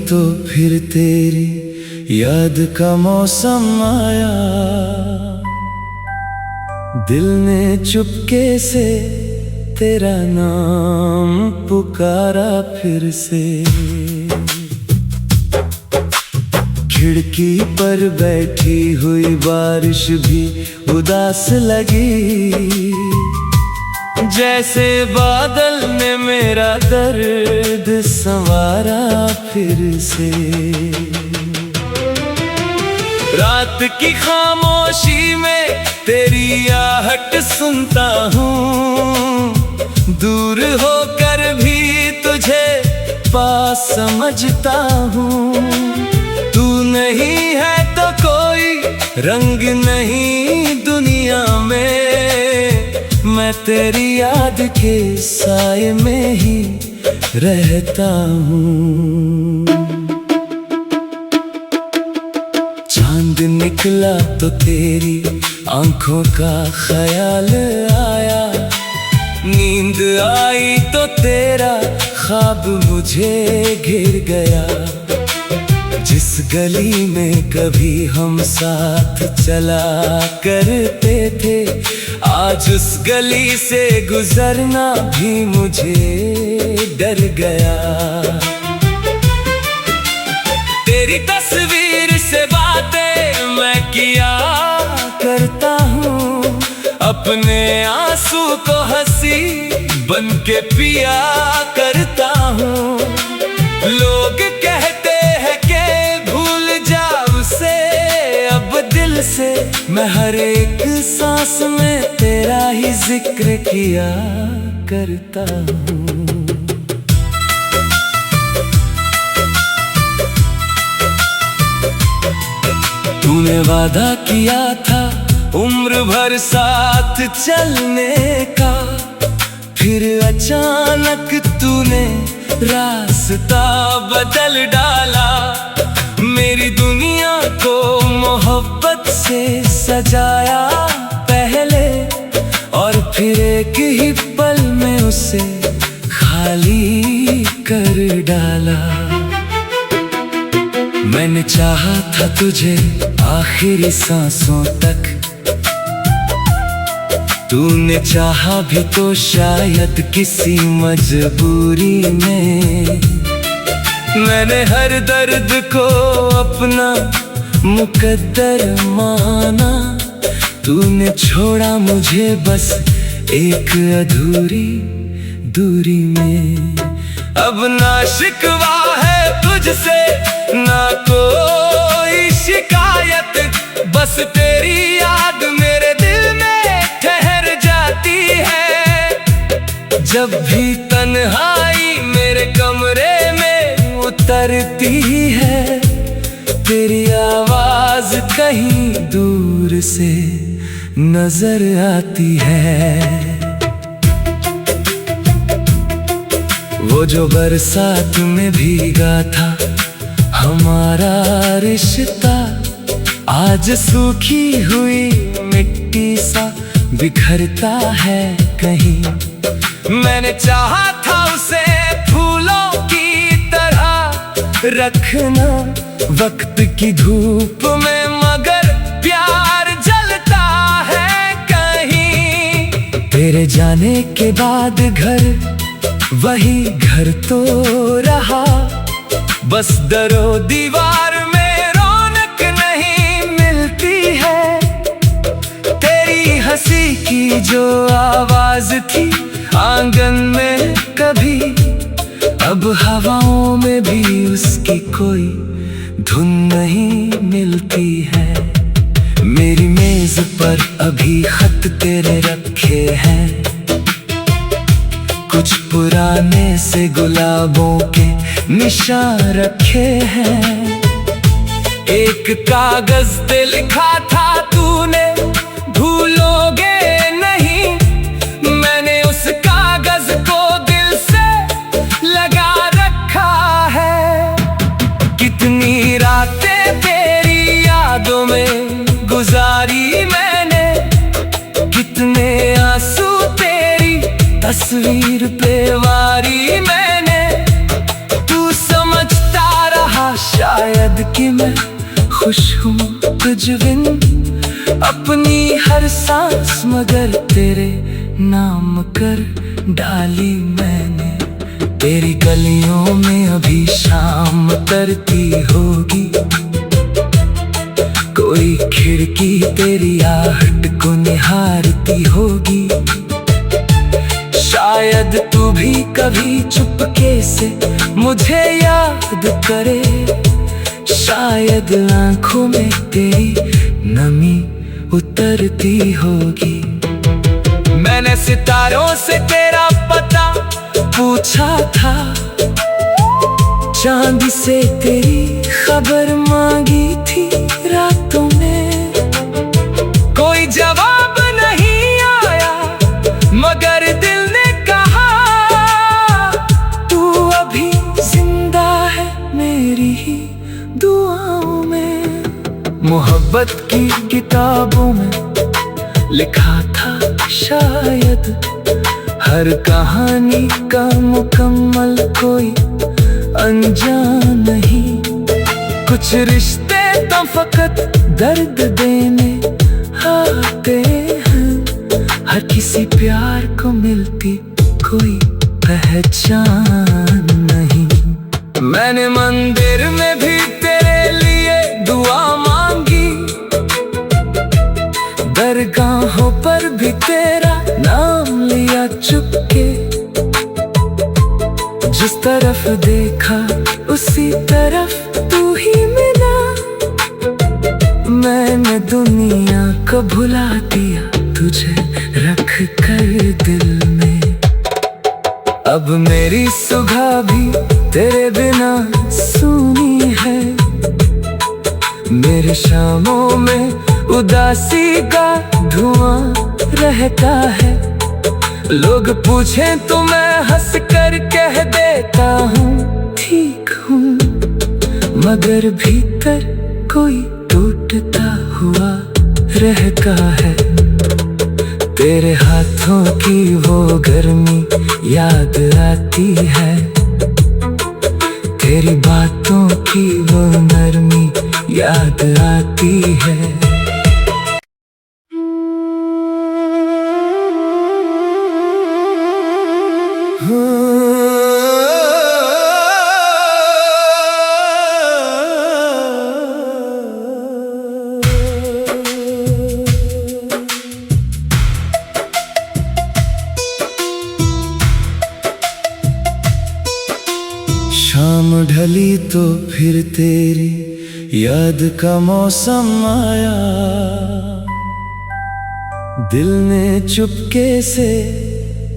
तो फिर तेरी याद का मौसम आया, दिल ने चुपके से तेरा नाम पुकारा फिर से। खिड़की पर बैठी हुई बारिश भी उदास लगी, जैसे बादल ने मेरा दर्द संवारा फिर से। रात की खामोशी में तेरी आहट सुनता हूँ, दूर होकर भी तुझे पास समझता हूँ। तू नहीं है तो कोई रंग नहीं दुनिया में, मैं तेरी याद के साए में ही रहता हूँ। चांद निकला तो तेरी आंखों का ख्याल आया, नींद आई तो तेरा ख्वाब मुझे घिर गया। जिस गली में कभी हम साथ चला करते थे, आज उस गली से गुजरना भी मुझे डर गया। तेरी तस्वीर से बातें मैं किया करता हूँ, अपने आंसू को हंसी बन के पिया करता हूँ। लोग कहते हैं कि भूल जा उसे अब दिल से, मैं हर एक सांस में तेरा ही जिक्र किया करता हूँ। तूने वादा किया था उम्र भर साथ चलने का, फिर अचानक तूने रास्ता बदल डाला। मेरी दुनिया को मोहब्बत से सजाया पहले, और फिर एक ही पल में उसे खाली कर डाला। मैंने चाहा था तुझे आखिरी सांसों तक, तूने चाहा भी तो शायद किसी मजबूरी में। मैंने हर दर्द को अपना मुकद्दर माना, तूने छोड़ा मुझे बस एक अधूरी दूरी में। अब ना शिकवा है तुझसे ना कोई शिकायत, बस तेरी याद मेरे दिल में ठहर जाती है। जब भी तन्हाई मेरे कमरे में उतरती है, तेरी आवाज कहीं दूर से नजर आती है। वो जो बरसात में भीगा था हमारा रिश्ता, आज सूखी हुई मिट्टी सा बिखरता है कहीं। मैंने चाहा था उसे फूलों की तरह रखना वक्त की धूप में, मगर प्यार जलता है कहीं। तेरे जाने के बाद घर वही घर तो रहा, बस दरो दीवार में रौनक नहीं मिलती है। तेरी हंसी की जो आवाज थी आंगन में कभी, अब हवाओं में भी उसकी कोई धुन नहीं मिलती है। मेरी मेज पर अभी खत तेरे रखे हैं, कुछ पुराने से गुलाबों के निशान रखे हैं। एक कागज पे लिखा था तूने भूलोगे नहीं, मैंने उस कागज को दिल से लगा रखा है। कितनी रातें तेरी यादों में गुजारी मैंने, कितने आंसू तेरी तस्वीर पे वारी मैंने। तू समझता रहा कि मैं खुश हूँ तुझ बिन, अपनी हर सांस मगर तेरे नाम कर डाली मैंने। तेरी गलियों में अभी शाम तरती होगी, कोई खिड़की तेरी आहट को निहारती होगी। शायद तू भी कभी चुपके से मुझे याद करे, शायद आंखों में तेरी नमी उतरती होगी। मैंने सितारों से तेरा पता पूछा था, चांद से तेरी खबर मांगी थी रातों में। कोई जवाब नहीं आया मगर दिल ने कहा, तू अभी जिंदा है मेरी ही दुआओं में। मोहब्बत की किताबों में लिखा था शायद, हर कहानी का मुकम्मल कोई अनजान नहीं। कुछ रिश्ते तो फकत दर्द देने आते हैं, हर किसी प्यार को मिलती कोई पहचान नहीं। मैंने मंदिर में भी तेरे लिए दुआ मांगी, दरगाहों पर भी तेरा नाम लिया चुपके। जिस तरफ देखा उसी तरफ तू ही मिला, मैंने दुनिया को भुला दिया तुझे रख कर दिल में। अब मेरी सुबह भी तेरे बिना सूनी है, मेरे शामों में उदासी का धुआं रहता है। लोग पूछें तो मैं हंस कर कह देता हूँ ठीक हूँ, मगर भीतर कोई टूटता हुआ रहता है। तेरे हाथों की वो गर्मी याद आती है, तेरी बातों की वो नरमी याद आती है। शाम ढली तो फिर तेरी याद का मौसम आया, दिल ने चुपके से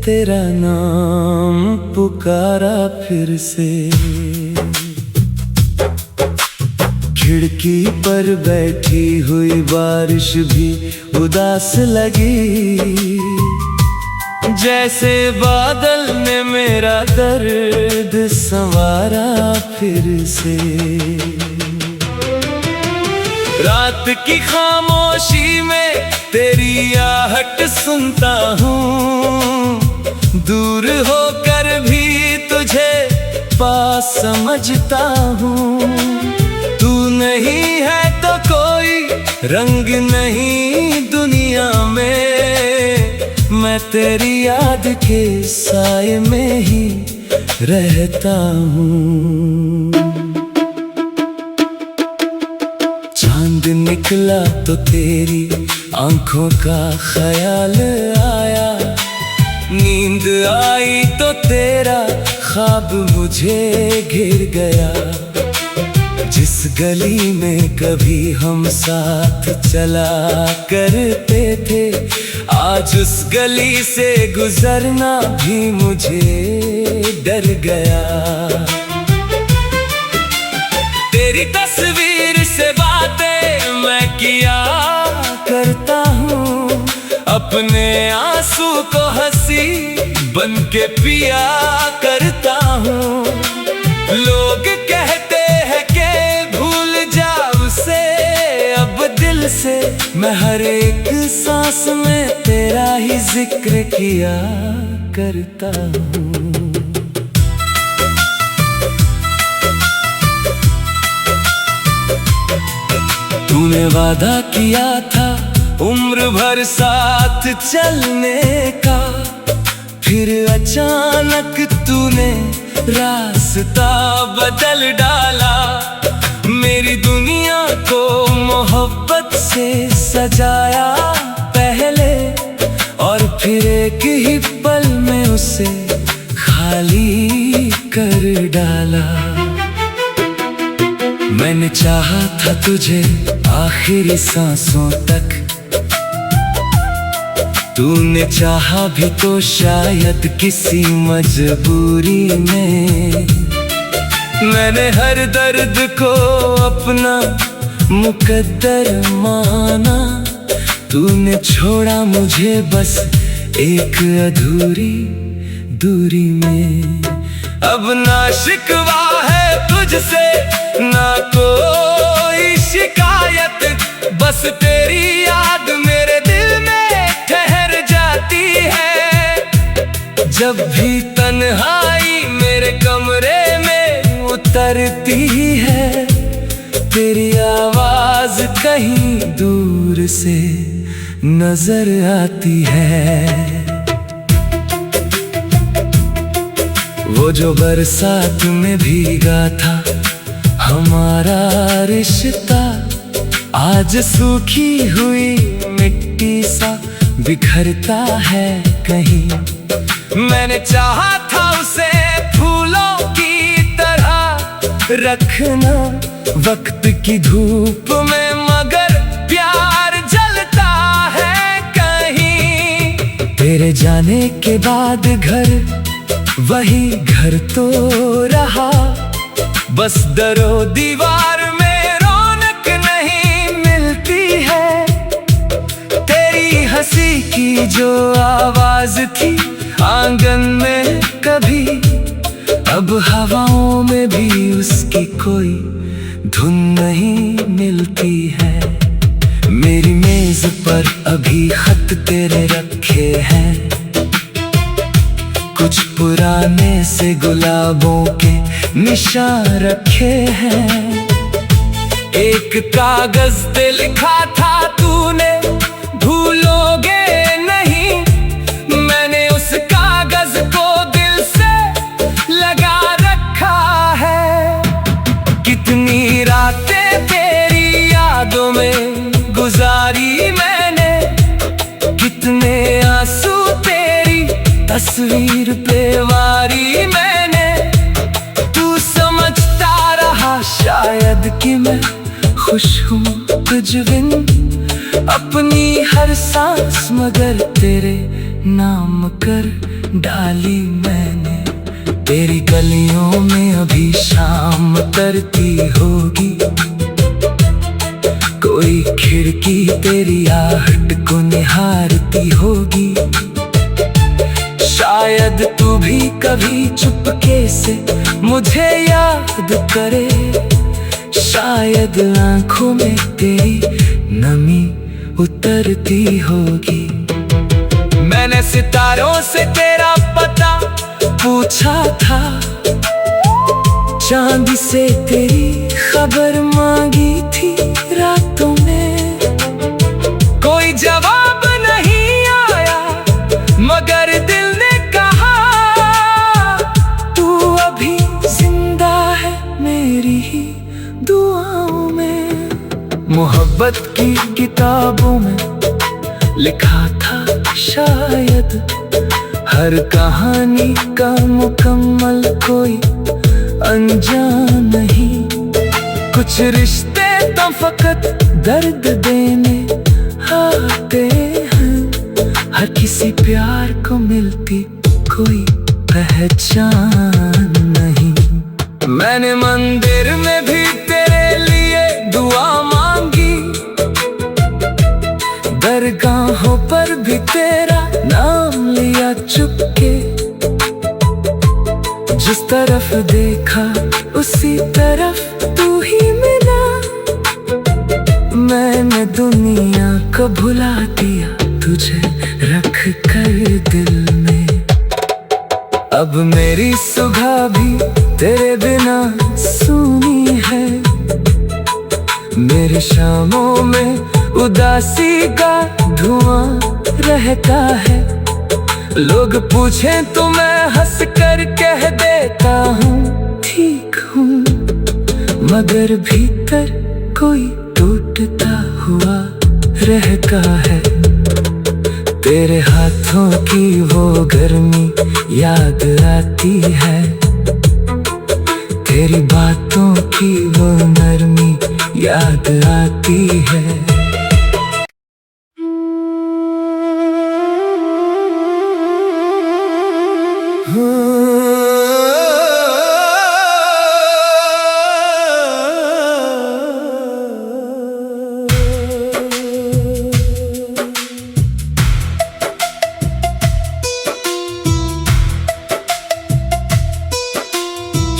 तेरा नाम पुकारा फिर से। खिड़की पर बैठी हुई बारिश भी उदास लगी, जैसे बादल ने मेरा दर्द संवारा फिर से। रात की खामोशी में तेरी आहट सुनता हूँ, दूर होकर भी तुझे पास समझता हूँ। तू नहीं है तो कोई रंग नहीं दुनिया में, मैं तेरी याद के साए में ही रहता हूँ। चांद निकला तो तेरी आंखों का ख्याल आया, नींद आई तो तेरा ख्वाब मुझे घिर गया। जिस गली में कभी हम साथ चला करते थे, आज उस गली से गुजरना भी मुझे डर गया। तेरी तस्वीर से बातें मैं किया करता हूँ, अपने आंसू को हंसी बन के पिया करता हूँ। लोग कहते हैं कि भूल जा उसे, अब दिल से मैं हर एक सांस में तेरा ही जिक्र किया करता हूँ। तूने वादा किया था उम्र भर साथ चलने का, फिर अचानक तूने रास्ता बदल डाला। मेरी दुनिया को मोहब्बत से सजाया पहले, और फिर एक ही पल में उसे खाली कर डाला। मैंने चाहा था तुझे आखिरी सांसों तक, तूने चाहा भी तो शायद किसी मजबूरी में। मैंने हर दर्द को अपना मुकद्दर माना, तूने छोड़ा मुझे बस एक अधूरी दूरी में। अब ना शिकवा है तुझसे ना कोई शिकायत, बस तेरी याद मेरे दिल में ठहर जाती है। जब भी तन्हाई मेरे कमरे में उतरती है, तेरी आवाज कहीं दूर से नजर आती है। वो जो बरसात में भीगा था हमारा रिश्ता, आज सूखी हुई मिट्टी सा बिखरता है कहीं। मैंने चाहा था उसे फूलों की तरह रखना वक्त की धूप में, मगर प्यार जलता है कहीं। तेरे जाने के बाद घर वही घर तो रहा, बस दरो दीवार में रौनक नहीं मिलती है। तेरी हंसी की जो आवाज थी आंगन में कभी, अब हवाओं में भी उसकी कोई धुन नहीं मिलती है। मेरी मेज पर अभी खत तेरे रखे हैं, कुछ पुराने से गुलाबों के निशान रखे हैं। एक कागज पे लिखा था तूने भूलोगे नहीं, मैंने उस कागज को दिल से लगा रखा है। कितनी रातें तेरी यादों में गुजारी मैंने, कितने आंसू तेरी तस्वीर पे वारी मैंने। तू समझता रहा शायद कि मैं खुश हूँ तुझ बिन अपनी हर सांस, मगर तेरे नाम कर डाली मैंने। तेरी गलियों में अभी शाम तरती होगी, कोई खिड़की तेरी आहट को निहारती होगी। शायद तू भी कभी चुपके से मुझे याद करे, शायद आंखों में तेरी नमी उतरती होगी। मैंने सितारों से तेरा पता पूछा था, चांद से तेरी खबर मांगी थी रातों में। कोई जवाब नहीं आया मगर दिल ने कहा, तू अभी जिंदा है मेरी ही दुआओं में। मोहब्बत की किताबों में लिखा था शायद, हर कहानी का मुकम्मल कोई अनजान नहीं। कुछ रिश्ते तो फकत दर्द देने आते हैं, हर किसी प्यार को मिलती कोई पहचान नहीं। मैंने मंदिर में भी तेरे लिए दुआ मांगी, दरगाहों पर भी तेरा नाम लिया चुपके। जिस तरफ देखा उसी तरफ तू ही मिला, मैंने दुनिया को भुला दिया तुझे रख कर दिल में। अब मेरी सुबह भी तेरे बिना सूनी है, मेरे शामों में उदासी का धुआं रहता है। लोग पूछें तो मैं हंस कर कह देता हूँ ठीक हूँ, मगर भीतर कोई टूटता हुआ रहता है। तेरे हाथों की वो गर्मी याद आती है, तेरी बातों की वो नरमी याद आती है।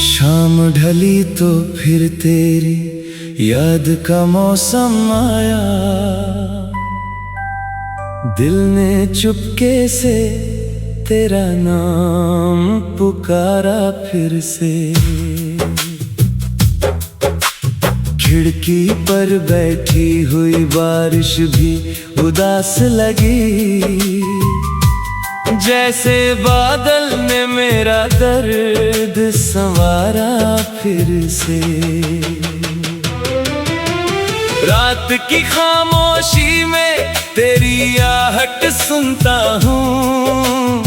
शाम ढली तो फिर तेरी याद का मौसम आया, दिल ने चुपके से तेरा नाम पुकारा फिर से। खिड़की पर बैठी हुई बारिश भी उदास लगी, जैसे बादल ने मेरा दर्द संवारा फिर से। रात की खामोशी में तेरी आहट सुनता हूँ,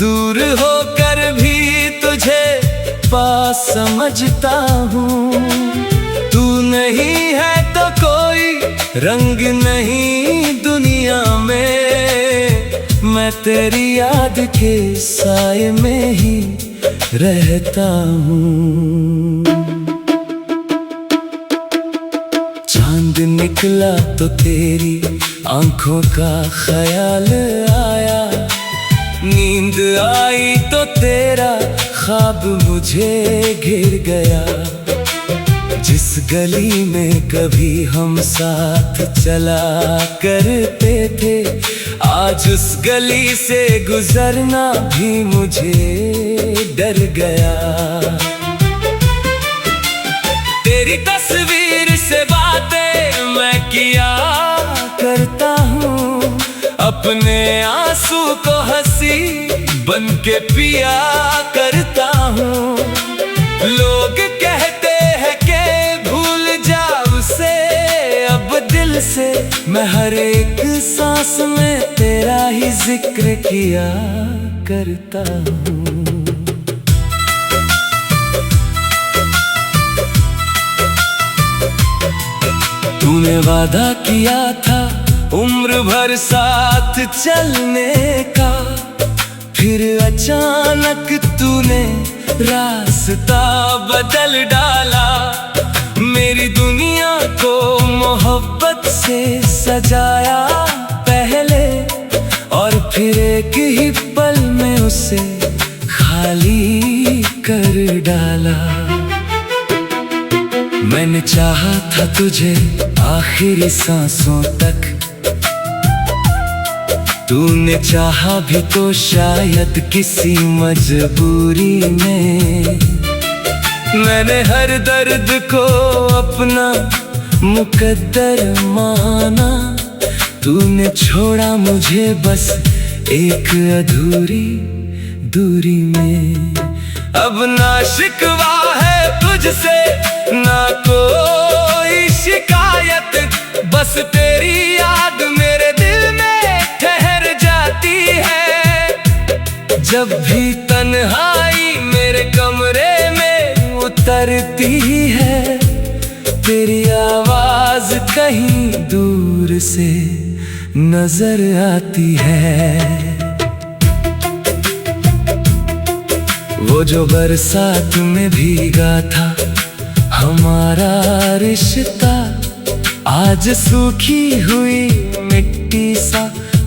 दूर होकर भी तुझे पास समझता हूँ। तू नहीं है तो कोई रंग नहीं दुनिया में, मैं तेरी याद के साए में ही रहता हूँ। चांद निकला तो तेरी आंखों का ख्याल आया, नींद आई तो तेरा ख्वाब मुझे घिर गया। जिस गली में कभी हम साथ चला करते थे, आज उस गली से गुजरना भी मुझे डर गया। तेरी तस्वीर से बातें मैं किया करता हूँ, अपने आंसू को हंसी बन के पिया करता हूँ। लोग कहते हैं कि भूल जा उसे अब दिल से, मैं हर एक सांस में तेरा ही जिक्र किया करता हूँ। तूने वादा किया था उम्र भर साथ चलने का, फिर अचानक तूने रास्ता बदल डाला। मेरी दुनिया को मोहब्बत से सजाया पहले, और फिर एक ही पल में उसे खाली कर डाला। मैंने चाहा था तुझे आखिरी सांसों तक, तूने चाहा भी तो शायद किसी मजबूरी में। मैंने हर दर्द को अपना मुकद्दर माना, तूने छोड़ा मुझे बस एक अधूरी दूरी में। अब ना शिकवा है तुझसे ना कोई शिकायत, बस तेरी याद मेरे दिल में ठहर जाती है। जब भी तन्हाई मेरे कमरे में उतरती है, तेरी आवाज कहीं दूर से नजर आती है। वो जो बरसात में भीगा था हमारा रिश्ता, आज सूखी हुई मिट्टी सा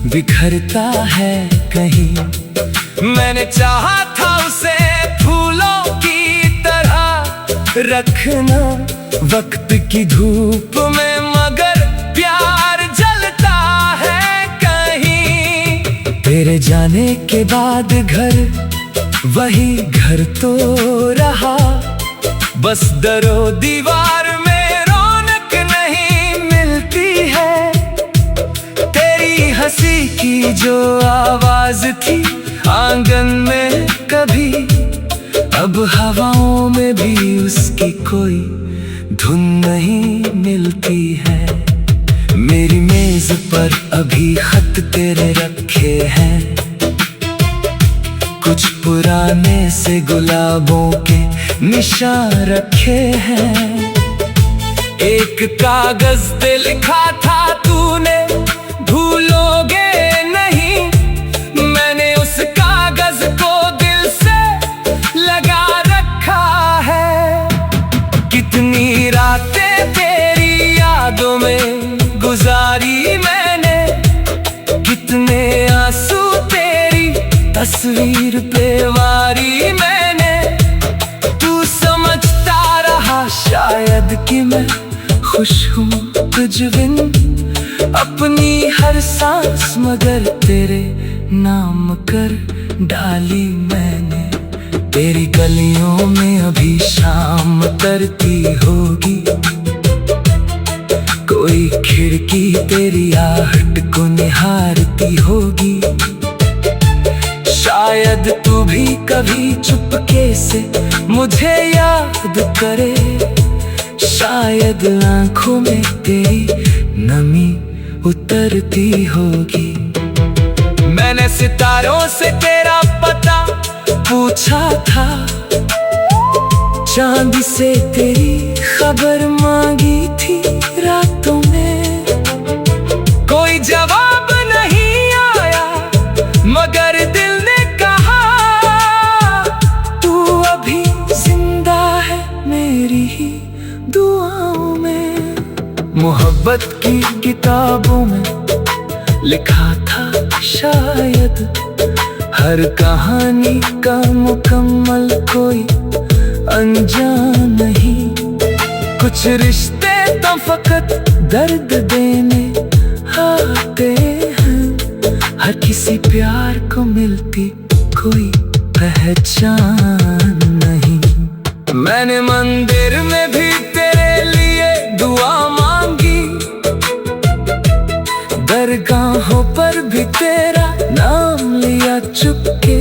बिखरता है कहीं। मैंने चाहा था उसे फूलों की तरह रखना वक्त की धूप में, मगर प्यार जलता है कहीं। तेरे जाने के बाद घर वही घर तो रहा, बस दरो दीवार में रौनक नहीं हंसी की जो आवाज थी आंगन में कभी, अब हवाओं में भी उसकी कोई धुन नहीं मिलती है। मेरी मेज पर अभी खत तेरे रखे हैं, कुछ पुराने से गुलाबों के निशान रखे हैं। एक कागज पे लिखा था तूने भूलोगे नहीं, मैंने उस कागज को दिल से लगा रखा है। कितनी रातें तेरी यादों में गुजारी मैंने, कितने आंसू तेरी तस्वीर पे वारी मैंने। तू समझता रहा शायद कि मैं खुश हूँ तुझ बिन, अपनी हर सांस मगर तेरे नाम कर डाली मैंने। तेरी गलियों में अभी शाम तरती होगी, कोई खिड़की तेरी आहट को निहारती होगी। शायद तू भी कभी चुपके से मुझे याद करे, शायद आंखों में तेरी नमी उतरती होगी। मैंने सितारों से तेरा पता पूछा था, चांद से तेरी खबर मांगी थी रातों में। कोई जवाब नहीं आया मगर दिल ने कहा, तू अभी जिंदा है मेरी ही दुआओं में। मोहब्बत की किताबों में लिखा था शायद, हर कहानी का मुकम्मल कोई अनजान नहीं। कुछ रिश्ते तो फकत दर्द देने आते हैं, हर किसी प्यार को मिलती कोई पहचान नहीं। मैंने मंदिर में भी तेरे लिए दुआ मांगी, दरगाहों पर भी तेरा नाम लिया चुपके।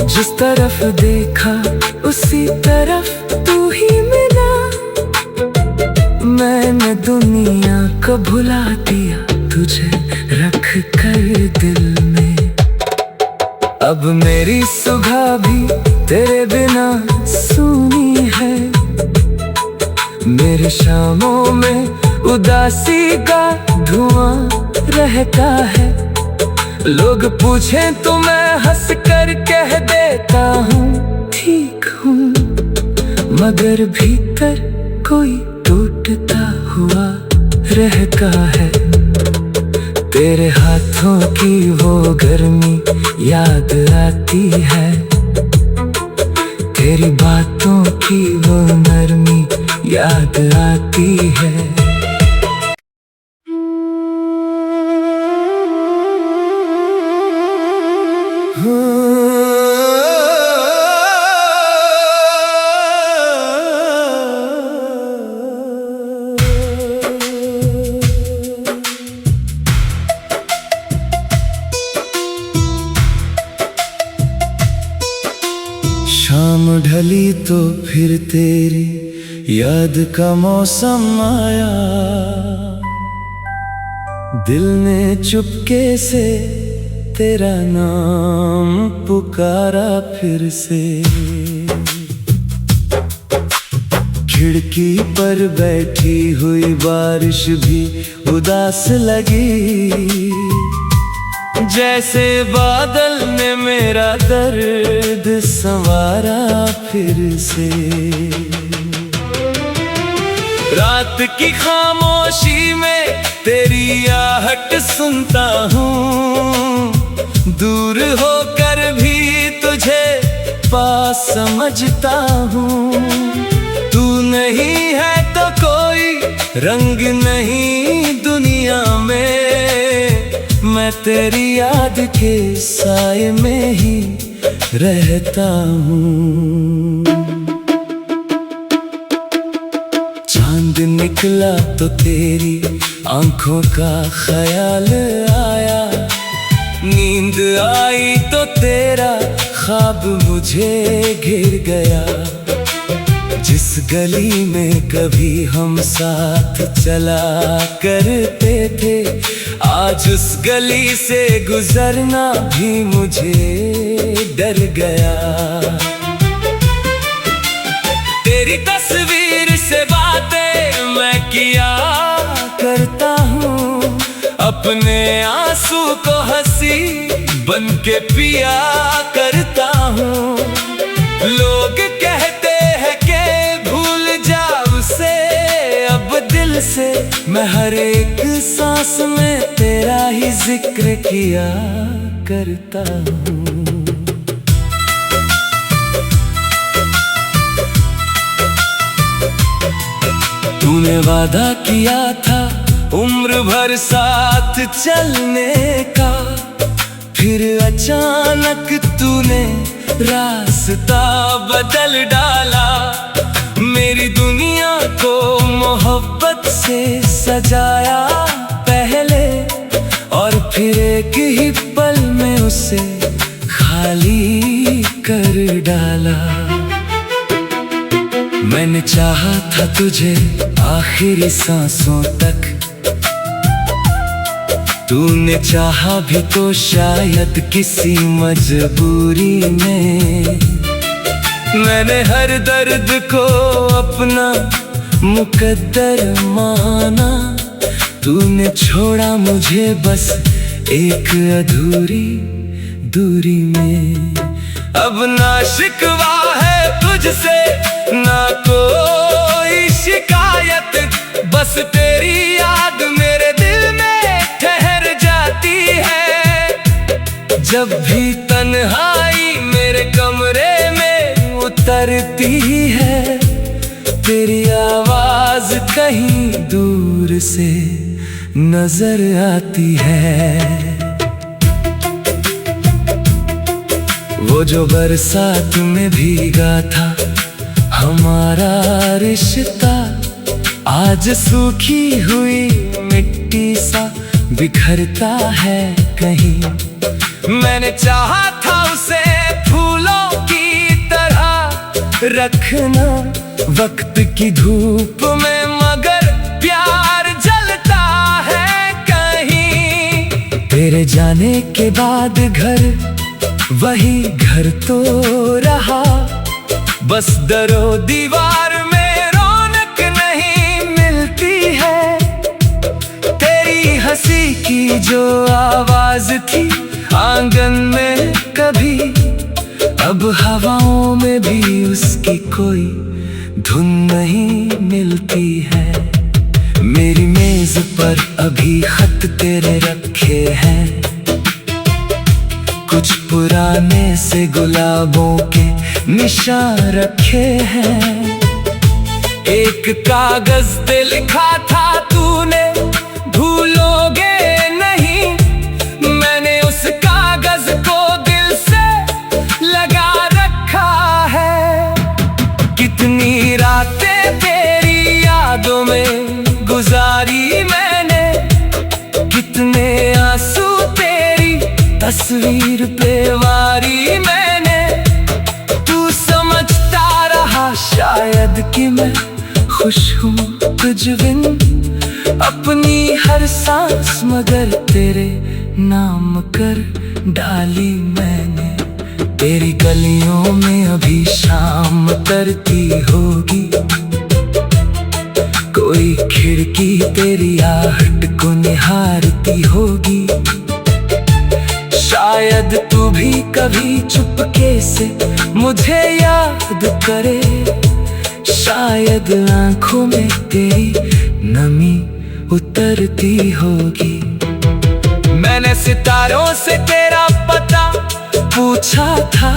जिस तरफ देखा उसी तरफ तू ही मिला, मैंने दुनिया को भुला दिया तुझे रख कर दिल में। अब मेरी सुबह भी तेरे बिना सूनी है, मेरे शामों में उदासी का धुआं रहता है। लोग पूछें तो मैं हंस कर कह देता हूँ ठीक हूँ, मगर भीतर कोई टूटता हुआ रहता है। तेरे हाथों की वो गर्मी याद आती है, तेरी बातों की वो नरमी याद आती है। शाम ढली तो फिर तेरी याद का मौसम आया, दिल ने चुपके से तेरा नाम पुकारा फिर से। खिड़की पर बैठी हुई बारिश भी उदास लगी, जैसे बादल ने मेरा दर्द संवारा फिर से। रात की खामोशी में तेरी आहट सुनता हूँ, दूर होकर भी तुझे पास समझता हूँ। तू नहीं है तो कोई रंग नहीं दुनिया में, मैं तेरी याद के साए में ही रहता हूँ। चांद निकला तो तेरी आंखों का ख्याल आया, नींद आई तो तेरा ख्वाब मुझे घिर गया। जिस गली में कभी हम साथ चला करते थे, आज उस गली से गुजरना भी मुझे डर गया। तेरी तस्वीर से बातें मैं किया करता हूँ, अपने आंसू को हंसी बन के पिया करता हूँ। लोग कहते हैं कि भूल जा उसे अब दिल से, मैं हर एक सांस में तेरा ही जिक्र किया करता हूँ। तूने वादा किया था उम्र भर साथ चलने का, फिर अचानक तूने रास्ता बदल डाला। मेरी दुनिया को मोहब्बत से सजाया पहले, और फिर एक ही पल में उसे खाली कर डाला। मैंने चाहा था तुझे आखिरी सांसों तक, तूने चाहा भी तो शायद किसी मजबूरी में। मैंने हर दर्द को अपना मुकद्दर माना, तूने छोड़ा मुझे बस एक अधूरी दूरी में। अब ना शिकवा है तुझसे ना कोई शिकायत, बस तेरी याद मेरे दिल में ठहर जाती है। जब भी तन्हाई मेरे कमरे में उतरती है, तेरी आवाज कहीं दूर से नजर आती है। वो जो बरसात में भीगा था हमारा रिश्ता, आज सूखी हुई मिट्टी सा बिखरता है कहीं। मैंने चाहा था उसे फूलों की तरह रखना वक्त की धूप में, मगर प्यार जलता है कहीं। तेरे जाने के बाद घर वही घर तो रहा, बस दरो दीवार में रौनक नहीं मिलती है। तेरी हंसी की जो आवाज थी आंगन में कभी, अब हवाओं में भी उसकी कोई धुन नहीं मिलती है। मेरी मेज पर अभी खत तेरे रखे हैं, कुछ पुराने से गुलाबों के निशान रखे हैं। एक कागज पे लिखा था तूने भूलोगे नहीं, मैंने उस कागज को दिल से लगा रखा है। कितनी रातें तेरी यादों में गुजारी मैंने, कितने आंसू तेरी तस्वीर पे वारी मैंने। तू समझता रहा शायद कि मैं खुश हूँ तुझ बिन, अपनी हर सांस मगर तेरे नाम कर डाली मैंने। तेरी गलियों में अभी शाम तरती होगी, कोई खिड़की तेरी आहट को निहारती होगी। शायद तू भी कभी चुपके से मुझे याद करे, शायद आंखों में तेरी नमी उतरती होगी। मैंने सितारों से तेरा पता पूछा था,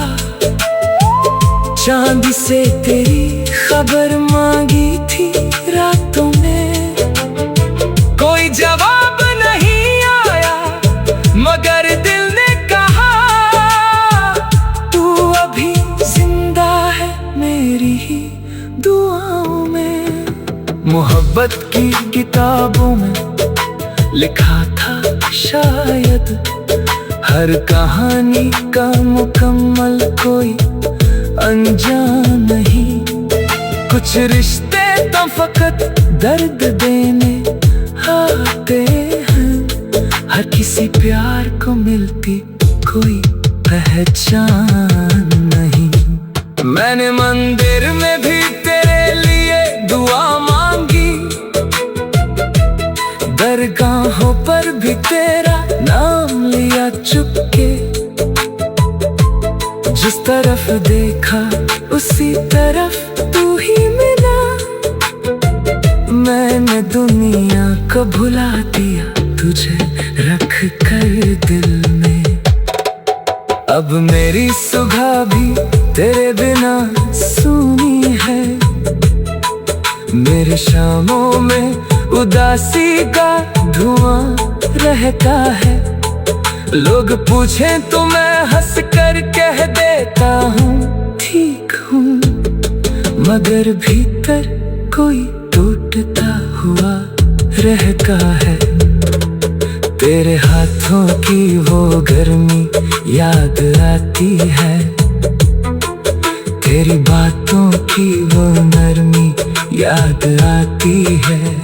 चांद से तेरी खबर मांगी थी रातों में। कोई जवाब नहीं आया मगर दिल ने कहा, तू अभी जिंदा है मेरी ही दुआओं में। मोहब्बत की किताबों में लिखा था शायद। हर कहानी का मुकम्मल कोई अनजान नहीं। कुछ रिश्ते तो फकत दर्द देने आते हैं, हर किसी प्यार को मिलती कोई पहचान नहीं। मैंने मंदिर में भी तेरे लिए दुआ मांगी, दरगाहों पर भी तेरा नाम लिया चुपके। जिस तरफ देखा उसी तरफ तू ही मिला, मैंने दुनिया को भुला दिया तुझे रख कर दिल में। अब मेरी सुबह भी तेरे बिना सूनी है, मेरे शामों में उदासी का धुआं रहता है। लोग पूछे तो मैं हंस कर कह देता हूँ ठीक हूँ, मगर भीतर कोई टूटता हुआ रहता है। तेरे हाथों की वो गर्मी याद आती है, तेरी बातों की वो नरमी याद आती है।